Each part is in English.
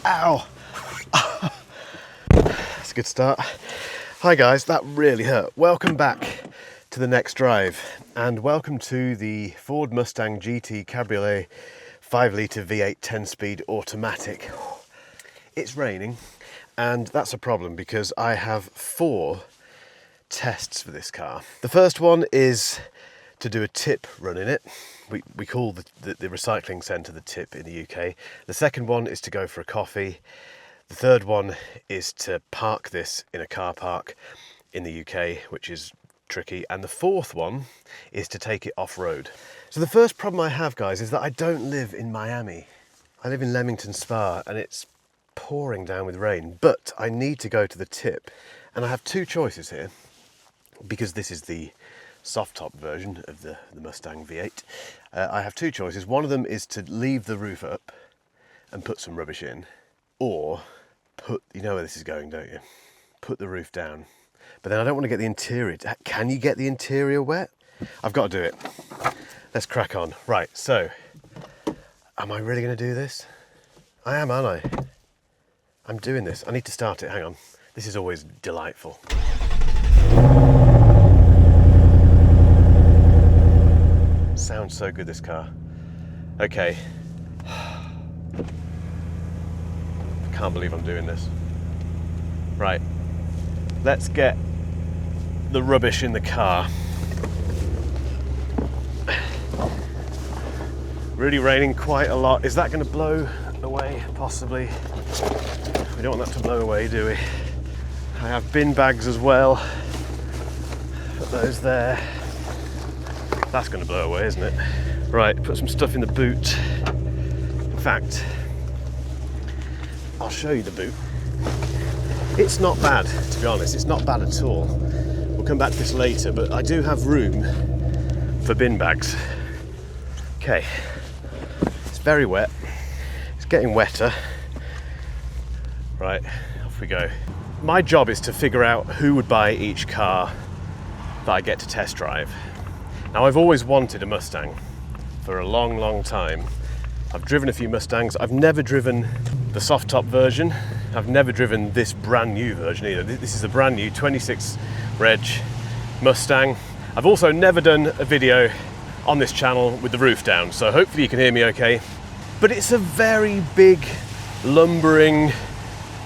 Ow! That's a good start. Hi guys, that really hurt. Welcome back to the next drive, and welcome to the Ford Mustang GT Cabriolet 5-litre V8 10-speed automatic. It's raining, and that's a problem because I have 4 tests for this car. The first one is to do a tip run in it. We call the recycling centre the tip in the UK. The second one is to go for a coffee. The third one is to park this in a car park in the UK, which is tricky. And the fourth one is to take it off-road. So the first problem I have, guys, is that I don't live in Miami. I live in Leamington Spa, and it's pouring down with rain, but I need to go to the tip. And I have 2 choices here, because this is the soft top version of the Mustang V8. I have 2 choices. One of them is to leave the roof up and put some rubbish in, or you know where this is going, don't you? Put the roof down. But then I don't want to get the interior. Can you get the interior wet? I've got to do it. Let's crack on. Right, so, am I really going to do this? I am, aren't I? I'm doing this. I need to start it. Hang on. This is always delightful. Sounds so good, this car. Okay. I can't believe I'm doing this. Right. Let's get the rubbish in the car. Really raining quite a lot. Is that going to blow away? Possibly. We don't want that to blow away, do we? I have bin bags as well. Put those there. That's going to blow away, isn't it? Right, put some stuff in the boot. In fact, I'll show you the boot. It's not bad, to be honest. It's not bad at all. We'll come back to this later, but I do have room for bin bags. Okay, it's very wet. It's getting wetter. Right, off we go. My job is to figure out who would buy each car that I get to test drive. Now, I've always wanted a Mustang for a long, long time. I've driven a few Mustangs. I've never driven the soft top version. I've never driven this brand new version either. This is a brand new 26 reg Mustang. I've also never done a video on this channel with the roof down, so hopefully you can hear me okay. But it's a very big, lumbering,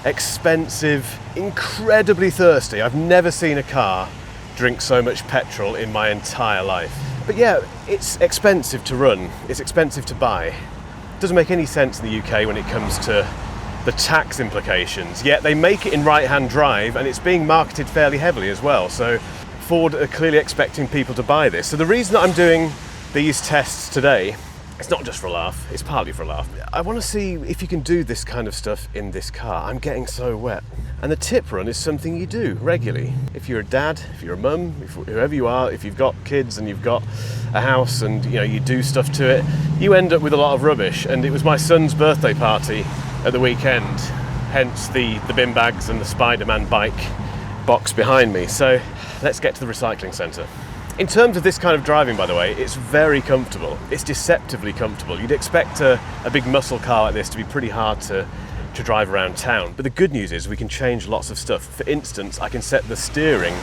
expensive, incredibly thirsty. I've never seen a car drink so much petrol in my entire life. But yeah, it's expensive to run, it's expensive to buy. It doesn't make any sense in the UK when it comes to the tax implications, yet they make it in right-hand drive and it's being marketed fairly heavily as well. So Ford are clearly expecting people to buy this. So the reason that I'm doing these tests today, it's not just for a laugh, it's partly for a laugh. I want to see if you can do this kind of stuff in this car. I'm getting so wet. And the tip run is something you do regularly. If you're a dad, if you're a mum, whoever you are, if you've got kids and you've got a house and you do stuff to it, you end up with a lot of rubbish. And it was my son's birthday party at the weekend, hence the bin bags and the Spider-Man bike box behind me. So let's get to the recycling centre. In terms of this kind of driving, by the way, it's very comfortable. It's deceptively comfortable. You'd expect a big muscle car like this to be pretty hard to drive around town. But the good news is we can change lots of stuff. For instance, I can set the steering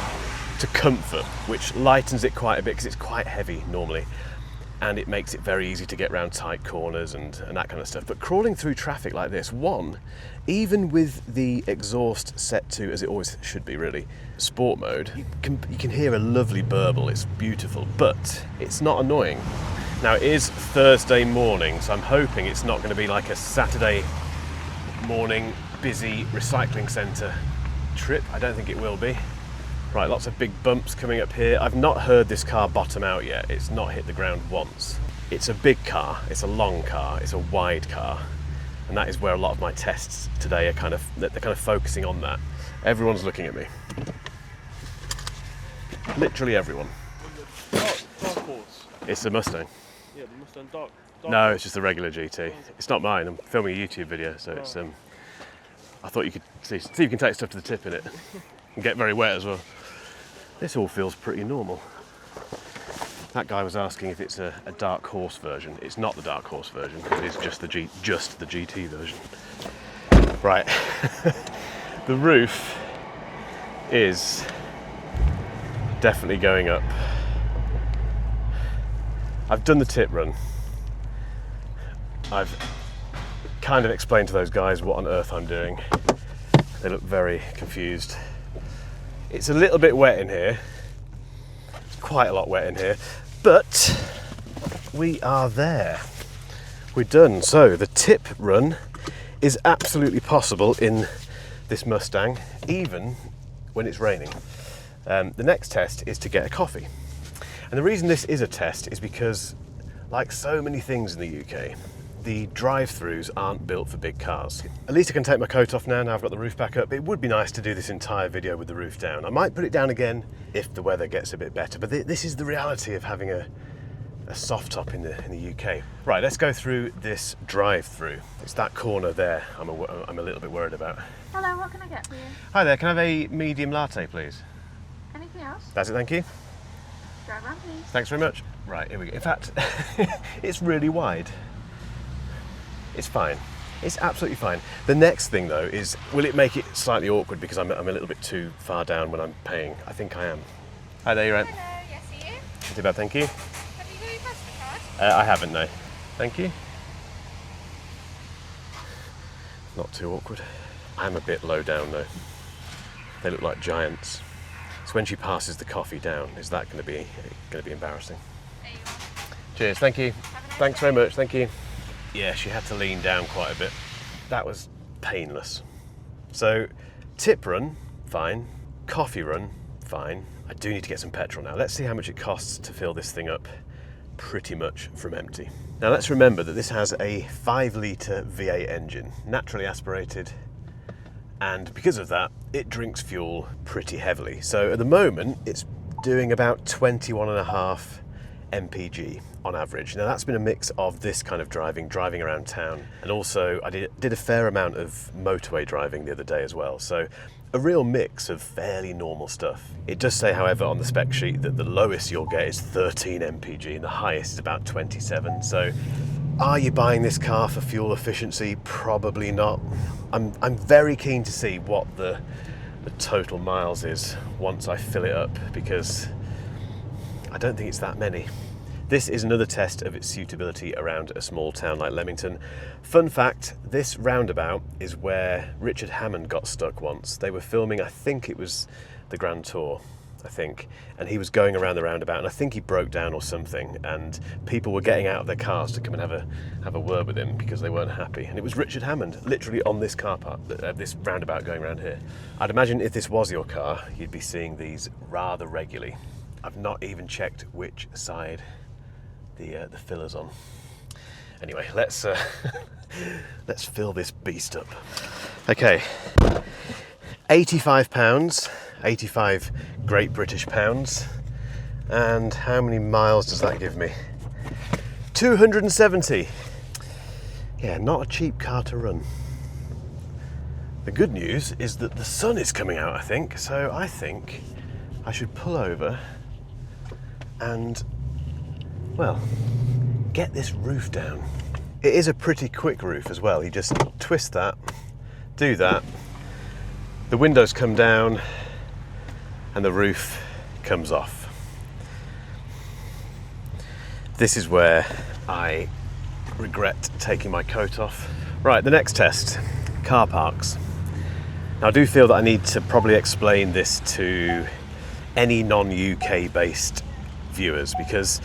to comfort, which lightens it quite a bit because it's quite heavy normally. And it makes it very easy to get around tight corners and that kind of stuff. But crawling through traffic like this, even with the exhaust set to, as it always should be really, sport mode, you can hear a lovely burble. It's beautiful, but it's not annoying. Now, it is Thursday morning, so I'm hoping it's not going to be like a Saturday morning busy recycling centre trip. I don't think it will be. Right, lots of big bumps coming up here. I've not heard this car bottom out yet. It's not hit the ground once. It's a big car, it's a long car, it's a wide car. And that is where a lot of my tests today they're kind of focusing on that. Everyone's looking at me. Literally everyone. Dark horse. It's a Mustang. Yeah, the Mustang dark. No, it's just a regular GT. It's not mine. I'm filming a YouTube video, so it's. I thought you could see if you can take stuff to the tip in it and get very wet as well. This all feels pretty normal. That guy was asking if it's a dark horse version. It's not the dark horse version. It is just the GT version. Right, the roof is definitely going up. I've done the tip run. I've kind of explained to those guys what on earth I'm doing. They look very confused. It's a little bit wet in here. It's quite a lot wet in here, but we are there. We're done. So the tip run is absolutely possible in this Mustang, even when it's raining. The next test is to get a coffee. And the reason this is a test is because, like so many things in the UK, the drive-throughs aren't built for big cars. At least I can take my coat off now I've got the roof back up. It would be nice to do this entire video with the roof down. I might put it down again if the weather gets a bit better, but this is the reality of having a soft top in the UK. Right, let's go through this drive-through. It's that corner there I'm a little bit worried about. Hello, what can I get for you? Hi there, can I have a medium latte, please? Anything else? That's it, thank you. Drive around, please. Thanks very much. Right, here we go. In fact, it's really wide. It's fine. It's absolutely fine. The next thing though is, will it make it slightly awkward because I'm a little bit too far down when I'm paying? I think I am. Hi there, you're right. Hello, yes, are you? Not too bad, thank you. Have you got your MasterCard? I haven't, no. Thank you. Not too awkward. I'm a bit low down though. They look like giants. So when she passes the coffee down, is that going to be embarrassing? There you are. Cheers, thank you. Have a nice Thanks day. very much, thank you. Yeah, she had to lean down quite a bit. That was painless. So, tip run, fine. Coffee run, fine. I do need to get some petrol now. Let's see how much it costs to fill this thing up pretty much from empty. Now let's remember that this has a 5-litre V8 engine, naturally aspirated, and because of that, it drinks fuel pretty heavily. So at the moment, it's doing about 21.5 mpg on average. Now that's been a mix of this kind of driving around town, and also I did a fair amount of motorway driving the other day as well. So a real mix of fairly normal stuff. It does say, however, on the spec sheet that the lowest you'll get is 13 mpg and the highest is about 27. So are you buying this car for fuel efficiency? Probably not. I'm very keen to see what the total miles is once I fill it up, because I don't think it's that many. This is another test of its suitability around a small town like Leamington. Fun fact, this roundabout is where Richard Hammond got stuck once. They were filming, I think it was the Grand Tour, and he was going around the roundabout, and I think he broke down or something, and people were getting out of their cars to come and have a word with him because they weren't happy. And it was Richard Hammond, literally on this car park, this roundabout going around here. I'd imagine if this was your car, you'd be seeing these rather regularly. I've not even checked which side the filler's on. Anyway, let's fill this beast up. Okay, £85, 85 Great British pounds, and how many miles does that give me? 270. Yeah, not a cheap car to run. The good news is that the sun is coming out, I think, so I think I should pull over and, well, get this roof down. It is a pretty quick roof as well. You just twist that, do that, the windows come down, and the roof comes off. This is where I regret taking my coat off. Right, the next test, car parks. Now I do feel that I need to probably explain this to any non-UK based viewers, because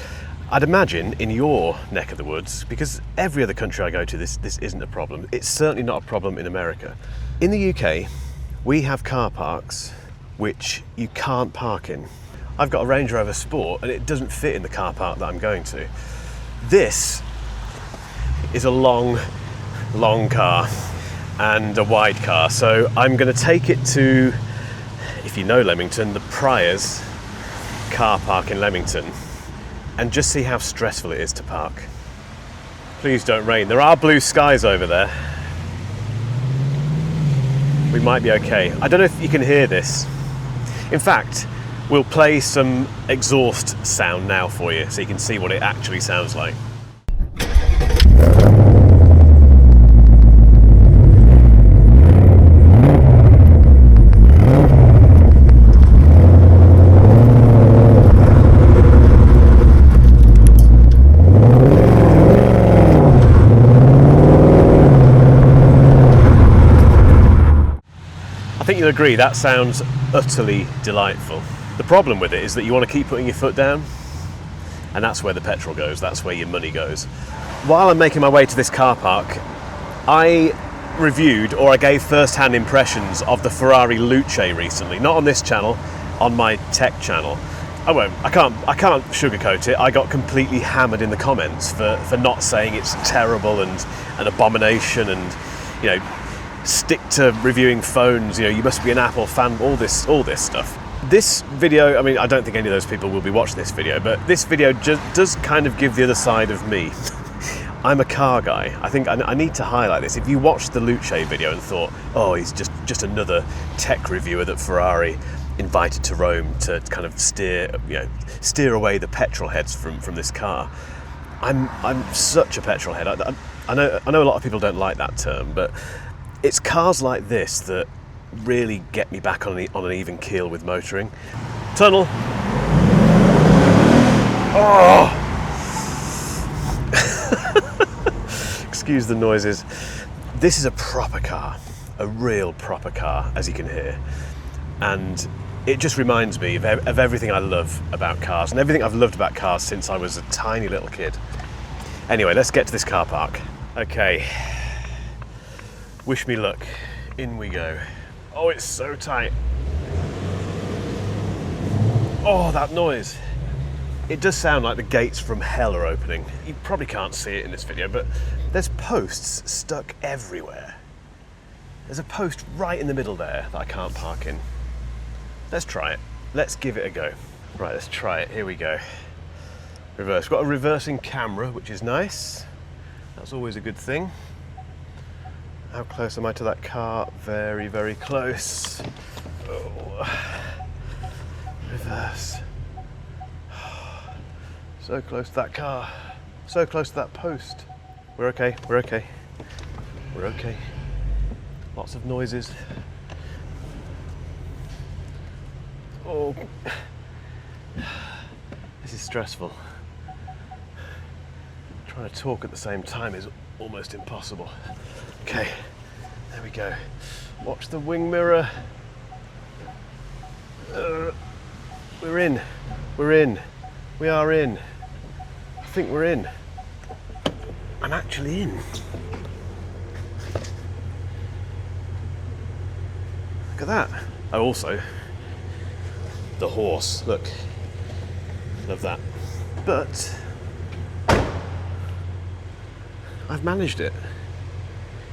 I'd imagine in your neck of the woods, because every other country I go to this isn't a problem. It's certainly not a problem in America. In the UK, we have car parks which you can't park in. I've got a Range Rover Sport and it doesn't fit in the car park that I'm going to. This is a long car and a wide car, so I'm going to take it to, if you know Leamington, the Priors car park in Leamington, and just see how stressful it is to park. Please don't rain. There are blue skies over there. We might be okay. I don't know if you can hear this. In fact, we'll play some exhaust sound now for you so you can see what it actually sounds like. think you'll agree that sounds utterly delightful. The problem with it is that you want to keep putting your foot down, and that's where the petrol goes, that's where your money goes. While I'm making my way to this car park, I reviewed, or I gave first-hand impressions of the Ferrari Luce recently. Not on this channel, on my tech channel. I can't sugarcoat it. I got completely hammered in the comments for not saying it's terrible and an abomination, and you know, stick to reviewing phones, you know, you must be an Apple fan, all this stuff. This video, I mean, I don't think any of those people will be watching this video, but this video just does kind of give the other side of me. I'm a car guy. I think I need to highlight this. If you watched the Luce video and thought, oh, he's just another tech reviewer that Ferrari invited to Rome to kind of steer away the petrol heads from this car. I'm such a petrol head. I know a lot of people don't like that term, but it's cars like this that really get me back on an even keel with motoring. Tunnel. Oh! Excuse the noises. This is a proper car, a real proper car, as you can hear. And it just reminds me of everything I love about cars, and everything I've loved about cars since I was a tiny little kid. Anyway, let's get to this car park. Okay. Wish me luck. In we go. Oh, it's so tight. Oh, that noise. It does sound like the gates from hell are opening. You probably can't see it in this video, but there's posts stuck everywhere. There's a post right in the middle there that I can't park in. Let's try it. Let's give it a go. Right, let's try it. Here we go. Reverse. Got a reversing camera, which is nice. That's always a good thing. How close am I to that car? Very, very close. Oh. Reverse. So close to that car. So close to that post. We're okay, we're okay. We're okay. Lots of noises. Oh. This is stressful. Trying to talk at the same time is almost impossible. Okay, there we go. Watch the wing mirror. We're in. We're in. We are in. I think we're in. I'm actually in. Look at that. Oh, also, the horse. Look. Love that. But I've managed it.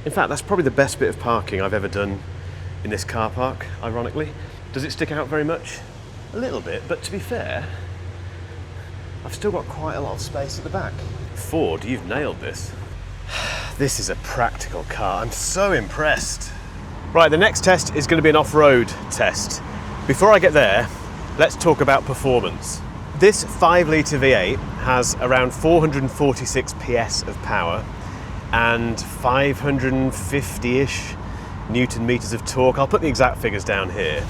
In fact, that's probably the best bit of parking I've ever done in this car park, ironically. Does it stick out very much? A little bit, but to be fair, I've still got quite a lot of space at the back. Ford, you've nailed this. This is a practical car. I'm so impressed. Right, the next test is going to be an off-road test. Before I get there, let's talk about performance. This 5-litre V8 has around 446 PS of power and 550-ish Newton meters of torque. I'll put the exact figures down here.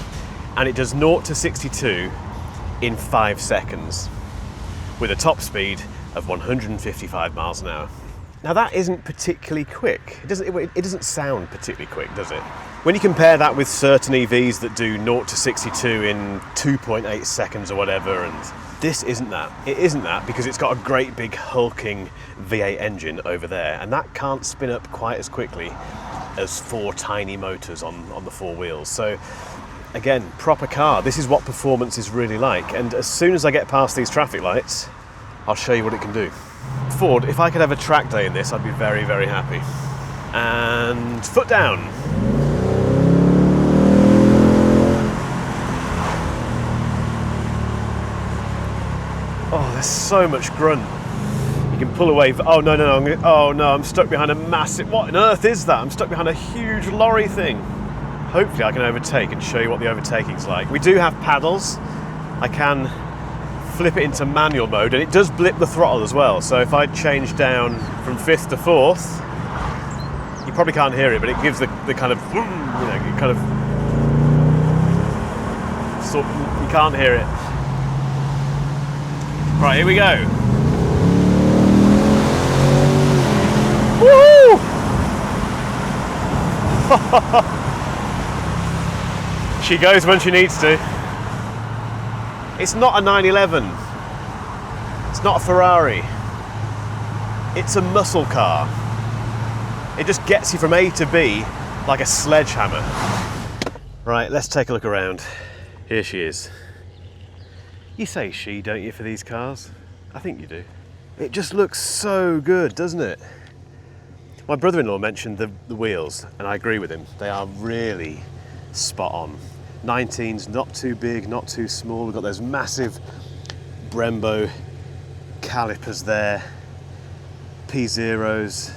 And it does 0 to 62 in 5 seconds with a top speed of 155 miles an hour. Now that isn't particularly quick. It doesn't sound particularly quick, does it? When you compare that with certain EVs that do 0 to 62 in 2.8 seconds or whatever, and this isn't that. It isn't that because it's got a great big hulking V8 engine over there, and that can't spin up quite as quickly as 4 tiny motors on the 4 wheels. So again, proper car. This is what performance is really like. And as soon as I get past these traffic lights, I'll show you what it can do. Ford, if I could have a track day in this, I'd be very, very happy. And foot down. Oh, there's so much grunt. You can pull away. Oh no, I'm stuck behind a massive. What on earth is that? I'm stuck behind a huge lorry thing. Hopefully I can overtake and show you what the overtaking's like. We do have paddles. I can flip it into manual mode, and it does blip the throttle as well. So if I change down from 5th to 4th, you probably can't hear it, but it gives the kind of, you know, kind of, sort of, you can't hear it. Right, here we go. Woo! She goes when she needs to. It's not a 911. It's not a Ferrari. It's a muscle car. It just gets you from A to B like a sledgehammer. Right, let's take a look around. Here she is. You say she, don't you, for these cars? I think you do. It just looks so good, doesn't it? My brother-in-law mentioned the wheels, and I agree with him. They are really spot on. 19s, not too big, not too small. We've got those massive Brembo calipers there. P0s,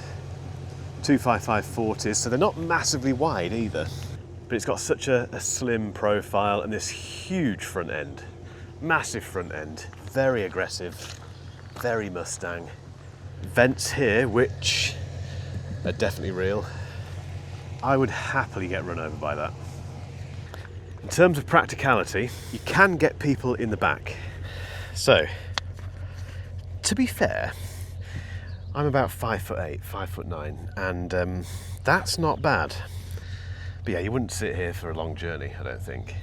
255 40s, so they're not massively wide either. But it's got such a slim profile and this huge front end. Massive front end, very aggressive, very Mustang. Vents here, which are definitely real. I would happily get run over by that. In terms of practicality, you can get people in the back. So, to be fair, I'm about 5'8", 5'9", and that's not bad. But yeah, you wouldn't sit here for a long journey, I don't think.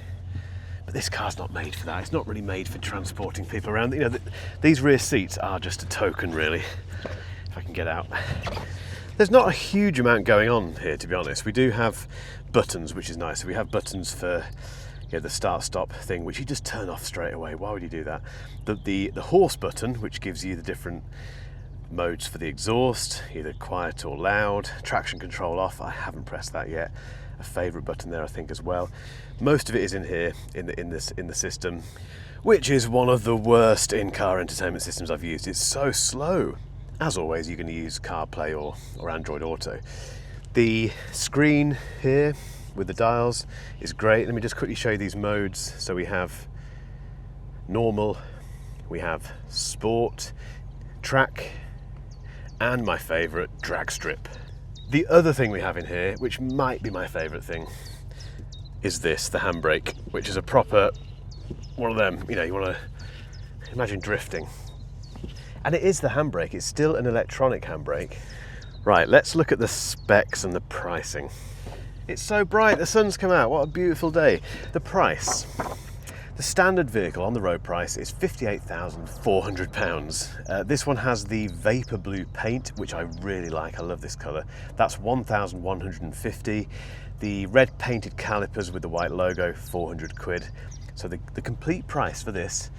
But this car's not made for that. It's not really made for transporting people around. You know, these rear seats are just a token, really. If I can get out. There's not a huge amount going on here, to be honest. We do have buttons, which is nice. So we have buttons for the start-stop thing, which you just turn off straight away. Why would you do that? The horse button, which gives you the different modes for the exhaust, either quiet or loud. Traction control off. I haven't pressed that yet. A favourite button there, I think, as well. Most of it is in here in the system, which is one of the worst in-car entertainment systems I've used. It's so slow. As always, you can use CarPlay or Android Auto. The screen here with the dials is great. Let me just quickly show you these modes. So we have normal, we have sport, track, and my favourite, drag strip. The other thing we have in here, which might be my favourite thing, is this, the handbrake, which is a proper one of them. You know, you want to imagine drifting. And it is the handbrake, it's still an electronic handbrake. Right, let's look at the specs and the pricing. It's so bright, the sun's come out, what a beautiful day. The price. The standard vehicle on the road price is £58,400. This one has the vapor blue paint, which I really like. I love this colour. That's £1,150. The red painted calipers with the white logo, 400 quid. So the complete price for this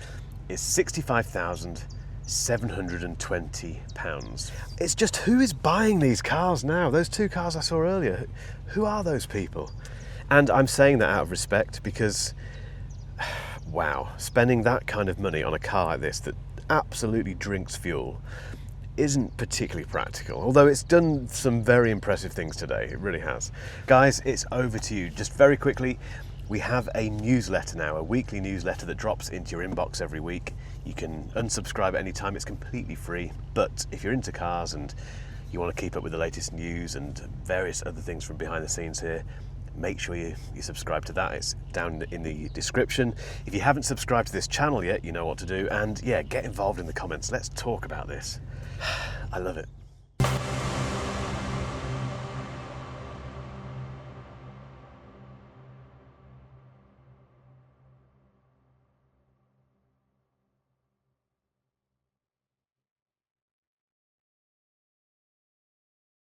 is £65,720. It's just, who is buying these cars now? Those two cars I saw earlier, who are those people? And I'm saying that out of respect because wow, spending that kind of money on a car like this that absolutely drinks fuel isn't particularly practical, although it's done some very impressive things today, it really has. Guys, it's over to you. Just very quickly, we have a newsletter now, a weekly newsletter that drops into your inbox every week. You can unsubscribe at any time, it's completely free, but if you're into cars and you want to keep up with the latest news and various other things from behind the scenes here, make sure you subscribe to that. It's down in the description. If you haven't subscribed to this channel yet, you know what to do. And yeah, get involved in the comments. Let's talk about this. I love it.